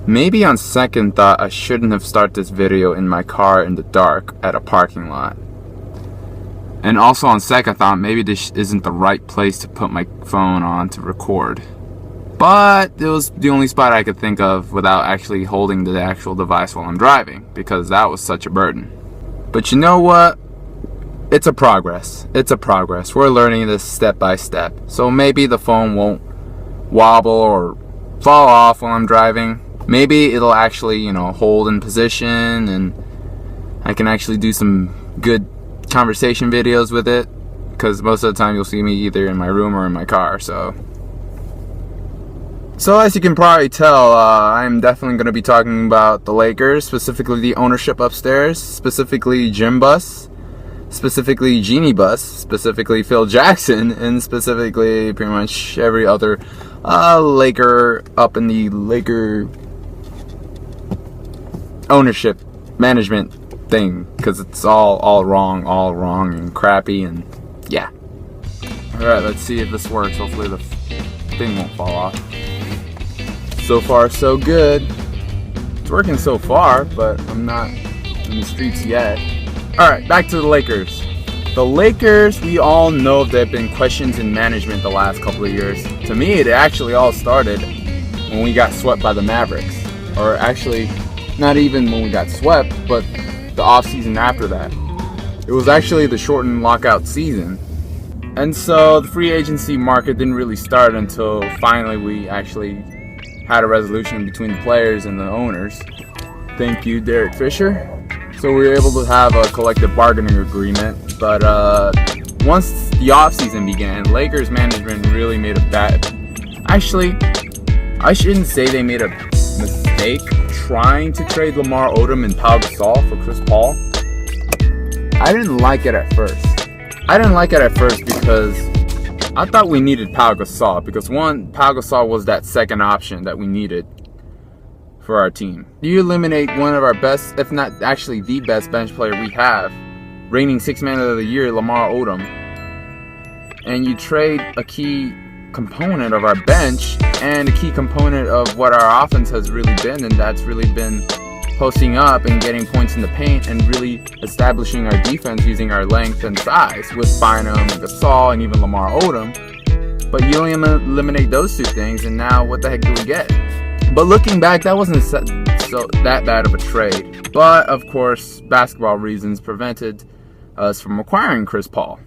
Maybe on second thought, I shouldn't have started this video in my car in the dark at a parking lot. And also on second thought, maybe this isn't the right place to put my phone on to record. But it was the only spot I could think of without actually holding the actual device while I'm driving, because that was such a burden. But you know what? It's a progress. We're learning this step by step. So maybe the phone won't wobble or fall off while I'm driving. Maybe it'll actually, hold in position, and I can actually do some good conversation videos with it, because most of the time you'll see me either in my room or in my car. So as you can probably tell, I'm definitely going to be talking about the Lakers, specifically the ownership upstairs, specifically Jim Buss, specifically Jeannie Buss, specifically Phil Jackson, and specifically pretty much every other Laker up in the Laker ownership management thing, because it's all wrong and crappy, and yeah. Alright, let's see if this works. Hopefully the thing won't fall off. So far so good. It's working so far, but I'm not in the streets yet. Alright, back to the Lakers. The Lakers, we all know there have been questions in management the last couple of years. To me, it actually all started when we got swept by the Mavericks. Or actually, not even when we got swept, but the offseason after that. It was actually the shortened lockout season. And so the free agency market didn't really start until finally we actually had a resolution between the players and the owners. Thank you, Derek Fisher. So we were able to have a collective bargaining agreement. But once the offseason began, Lakers management really made a bad... Actually, I shouldn't say they made a mistake trying to trade Lamar Odom and Pau Gasol for Chris Paul. I didn't like it at first. Because I thought we needed Pau Gasol, because one, Pau Gasol was that second option that we needed for our team. You eliminate one of our best, if not actually the best bench player we have, reigning Sixth Man of the Year, Lamar Odom, and you trade a key component of our bench and a key component of what our offense has really been, and that's really been posting up and getting points in the paint and really establishing our defense using our length and size with Bynum and Gasol and even Lamar Odom. But you only eliminate those two things, and now what the heck do we get? But looking back, that wasn't so that bad of a trade. But of course, basketball reasons prevented us from acquiring Chris Paul.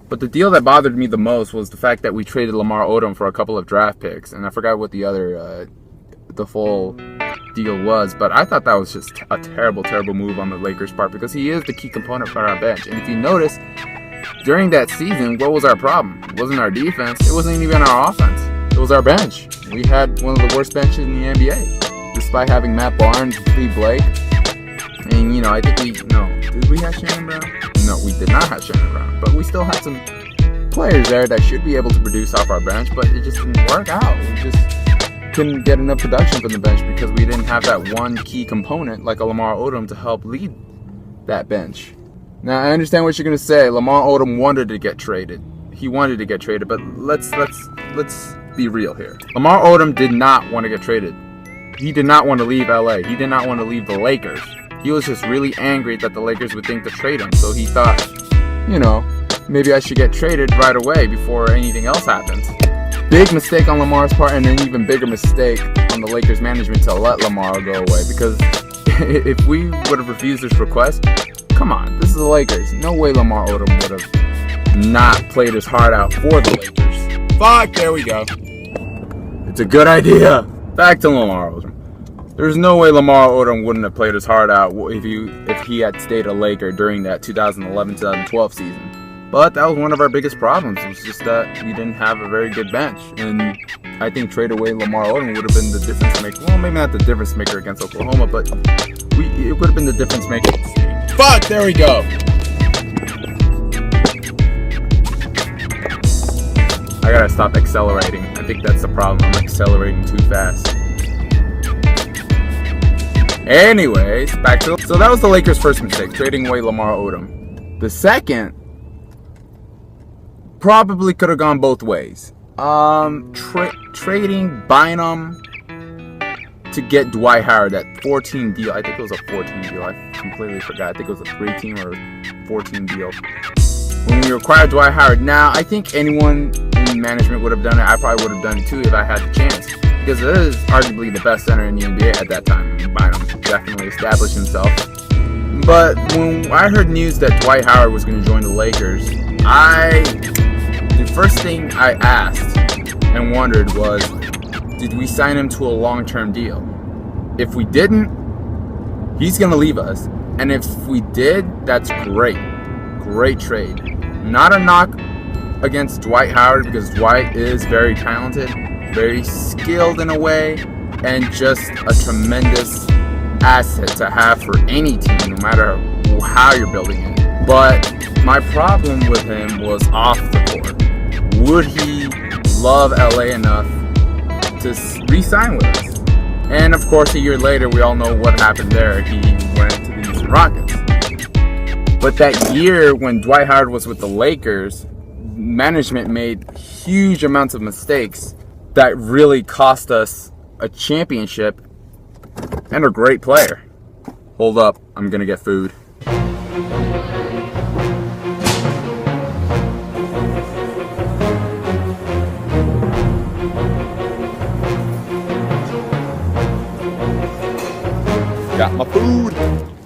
But the deal that bothered me the most was the fact that we traded Lamar Odom for a couple of draft picks, and I forgot what the other, the full deal was, but I thought that was just a terrible move on the Lakers' part, because he is the key component for our bench. And if you notice, during that season, what was our problem? It wasn't our defense. It wasn't even our offense. It was our bench. We had one of the worst benches in the NBA, despite having Matt Barnes and Steve Blake. And, I think did we have Shannon Brown? No, we did not have Shannon Brown, but we still had some players there that should be able to produce off our bench, but it just didn't work out. We just couldn't get enough production from the bench because we didn't have that one key component like a Lamar Odom to help lead that bench. Now, I understand what you're going to say. Lamar Odom wanted to get traded. He wanted to get traded, but let's be real here. Lamar Odom did not want to get traded. He did not want to leave LA. He did not want to leave the Lakers. He was just really angry that the Lakers would think to trade him. So he thought, maybe I should get traded right away before anything else happens. Big mistake on Lamar's part, and an even bigger mistake on the Lakers management to let Lamar go away. Because if we would have refused this request, come on, this is the Lakers. No way Lamar Odom would have not played his heart out for the Lakers. Fuck, there we go. It's a good idea. Back to Lamar Odom. There's no way Lamar Odom wouldn't have played his heart out if he had stayed a Laker during that 2011-2012 season. But that was one of our biggest problems. It was just that we didn't have a very good bench. And I think trade away Lamar Odom would have been the difference maker. Well, maybe not the difference maker against Oklahoma, but it would have been the difference maker. Fuck, there we go. I gotta stop accelerating. I think that's the problem. I'm accelerating too fast. Anyways, so that was the Lakers' first mistake, trading away Lamar Odom. The second probably could have gone both ways. Trading Bynum to get Dwight Howard, that 14 deal. I think it was a 14 deal. I completely forgot. I think it was a 3-team or 14 deal. When we acquired Dwight Howard, now I think anyone in management would have done it. I probably would have done it too if I had the chance, because it is arguably the best center in the NBA at that time. Bynum definitely established himself. But when I heard news that Dwight Howard was going to join the Lakers, the first thing I asked and wondered was, did we sign him to a long-term deal? If we didn't, he's going to leave us. And if we did, that's great. Great trade. Not a knock against Dwight Howard, because Dwight is very talented, very skilled in a way, and just a tremendous asset to have for any team, no matter how you're building it. But my problem with him was off the court. Would he love LA enough to re-sign with us? And of course, a year later, we all know what happened there. He went to the Houston Rockets. But that year when Dwight Howard was with the Lakers, management made huge amounts of mistakes that really cost us a championship and a great player. Hold up, I'm gonna get food. Got my food.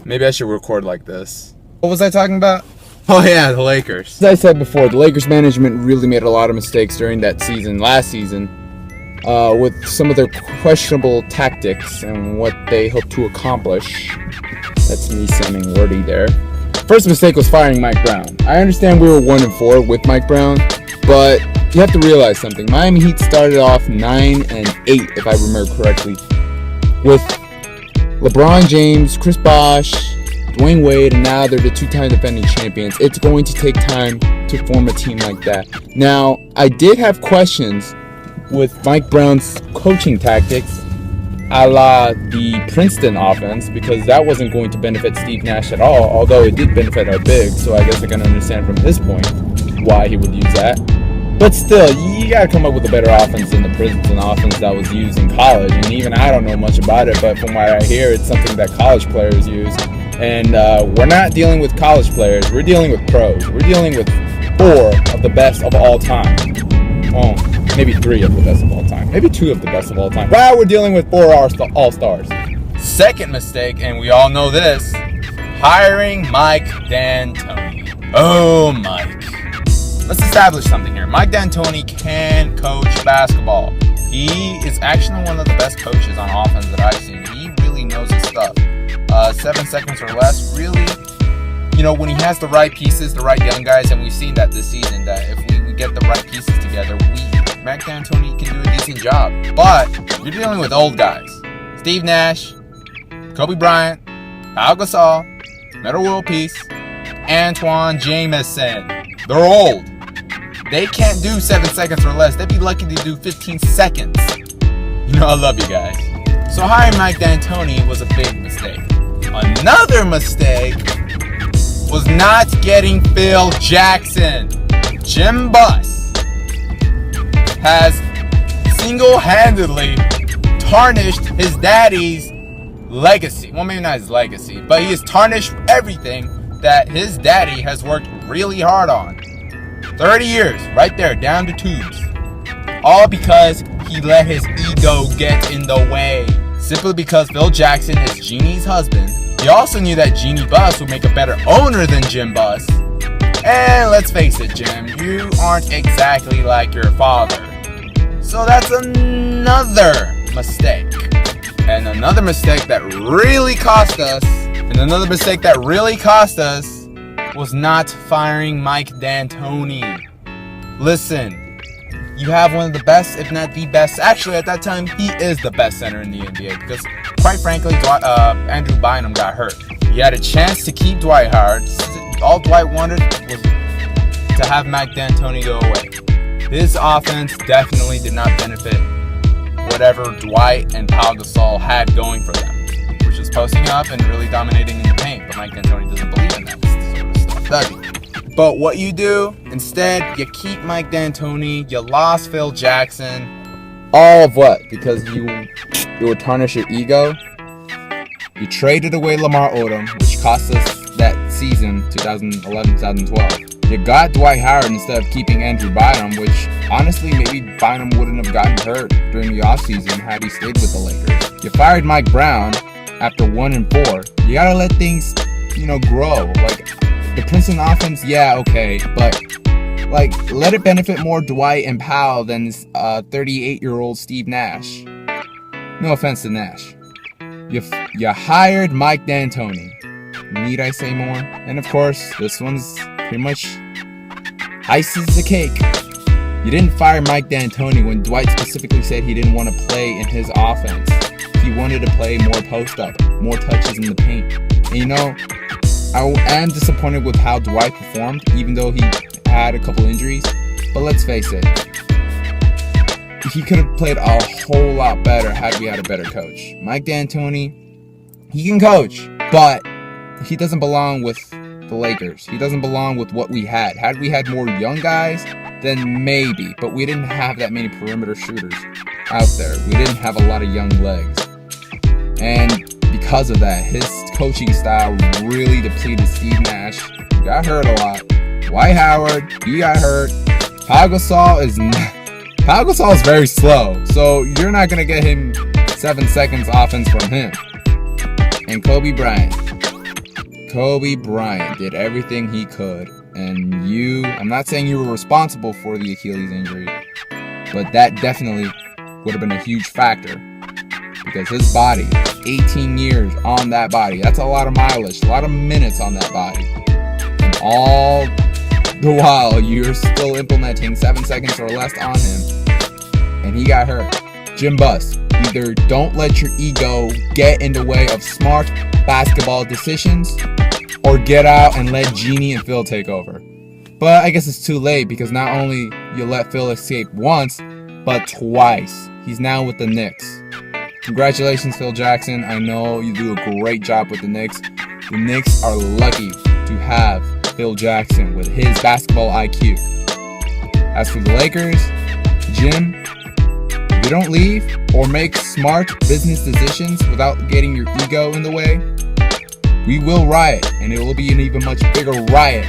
Maybe I should record like this. What was I talking about? Oh yeah, the Lakers. As I said before, the Lakers management really made a lot of mistakes during that season, last season, with some of their questionable tactics and what they hope to accomplish. That's me sounding wordy there. First mistake was firing Mike Brown. I understand we were 1-4 with Mike Brown, but you have to realize something. Miami Heat started off 9-8, if I remember correctly, with LeBron James, Chris Bosh, Dwayne Wade, and now they're the two-time defending champions. It's going to take time to form a team like that. Now, I did have questions with Mike Brown's coaching tactics, a la the Princeton offense, because that wasn't going to benefit Steve Nash at all, although it did benefit our big, so I guess I can understand from his point why he would use that. But still, you gotta come up with a better offense than the Princeton offense that was used in college, and even I don't know much about it, but from what I hear, it's something that college players use. And we're not dealing with college players, we're dealing with pros. We're dealing with 4 of the best of all time. Well, maybe 3 of the best of all time. Maybe 2 of the best of all time. Wow, we're dealing with 4 all-stars. Second mistake, and we all know this, hiring Mike D'Antoni. Oh, Mike. Let's establish something here. Mike D'Antoni can coach basketball. He is actually one of the best coaches on offense that I've seen. He really knows his stuff. 7 seconds or less, really, when he has the right pieces, the right young guys, and we've seen that this season, that if we get the right pieces together, Mike D'Antoni can do a decent job. But you're dealing with old guys. Steve Nash, Kobe Bryant, Pau Gasol, Metal World Peace, Antoine Jameson. They're old. They can't do 7 seconds or less. They'd be lucky to do 15 seconds. I love you guys. So hiring Mike D'Antoni was a big mistake. Another mistake was not getting Phil Jackson. Jim Buss has single-handedly tarnished his daddy's legacy. Well, maybe not his legacy, but he has tarnished everything that his daddy has worked really hard on. 30 years, right there, down to tubes. All because he let his ego get in the way. Simply because Phil Jackson is Jeannie's husband. He also knew that Jeannie Buss would make a better owner than Jim Buss. And let's face it, Jim, you aren't exactly like your father. So that's another mistake. And another mistake that really cost us, was not firing Mike D'Antoni. Listen, you have one of the best, if not the best. Actually, at that time, he is the best center in the NBA because, quite frankly, Andrew Bynum got hurt. He had a chance to keep Dwight Howard. All Dwight wanted was to have Mike D'Antoni go away. His offense definitely did not benefit whatever Dwight and Pau Gasol had going for them, which is posting up and really dominating in the paint. But Mike D'Antoni doesn't believe in that sort of stuff, does he? But what you do, instead, you keep Mike D'Antoni, you lost Phil Jackson, All of what? Because you would tarnish your ego? You traded away Lamar Odom, which cost us that season, 2011-2012. You got Dwight Howard instead of keeping Andrew Bynum, which honestly maybe Bynum wouldn't have gotten hurt during the offseason had he stayed with the Lakers. You fired Mike Brown after 1-4. You gotta let things, grow. Like the Princeton offense, yeah, okay, but let it benefit more Dwight and Powell than 38-year-old Steve Nash. No offense to Nash. You hired Mike D'Antoni. Need I say more? And of course, this one's pretty much ices the cake. You didn't fire Mike D'Antoni when Dwight specifically said he didn't want to play in his offense. He wanted to play more post-up, more touches in the paint. And I am disappointed with how Dwight performed, even though he had a couple injuries. But let's face it, he could have played a whole lot better had we had a better coach. Mike D'Antoni, he can coach, but he doesn't belong with the Lakers. He doesn't belong with what we had. Had we had more young guys, then maybe. But we didn't have that many perimeter shooters out there. We didn't have a lot of young legs. And because of that, his coaching style really depleted Steve Nash. He got hurt a lot. Dwight Howard, he got hurt. Pau Gasol is very slow, so you're not going to get him 7 seconds offense from him. And Kobe Bryant did everything he could. And I'm not saying you were responsible for the Achilles injury, but that definitely would have been a huge factor. Because his body, 18 years on that body, that's a lot of mileage, a lot of minutes on that body. And all the while, you're still implementing 7 seconds or less on him. And he got hurt. Jim Buss, either don't let your ego get in the way of smart basketball decisions, or get out and let Jeannie and Phil take over. But I guess it's too late, because not only you let Phil escape once, but twice. He's now with the Knicks. Congratulations, Phil Jackson. I know you do a great job with the Knicks. The Knicks are lucky to have Phil Jackson with his basketball IQ. As for the Lakers, Jim, if you don't leave or make smart business decisions without getting your ego in the way, we will riot, and it will be an even much bigger riot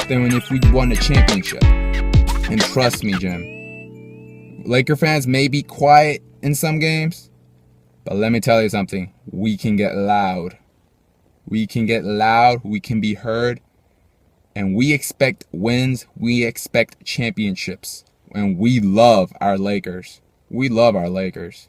than if we won a championship. And trust me, Jim, Laker fans may be quiet in some games, but let me tell you something. We can get loud. We can get loud. We can be heard. And we expect wins. We expect championships. And we love our Lakers. We love our Lakers.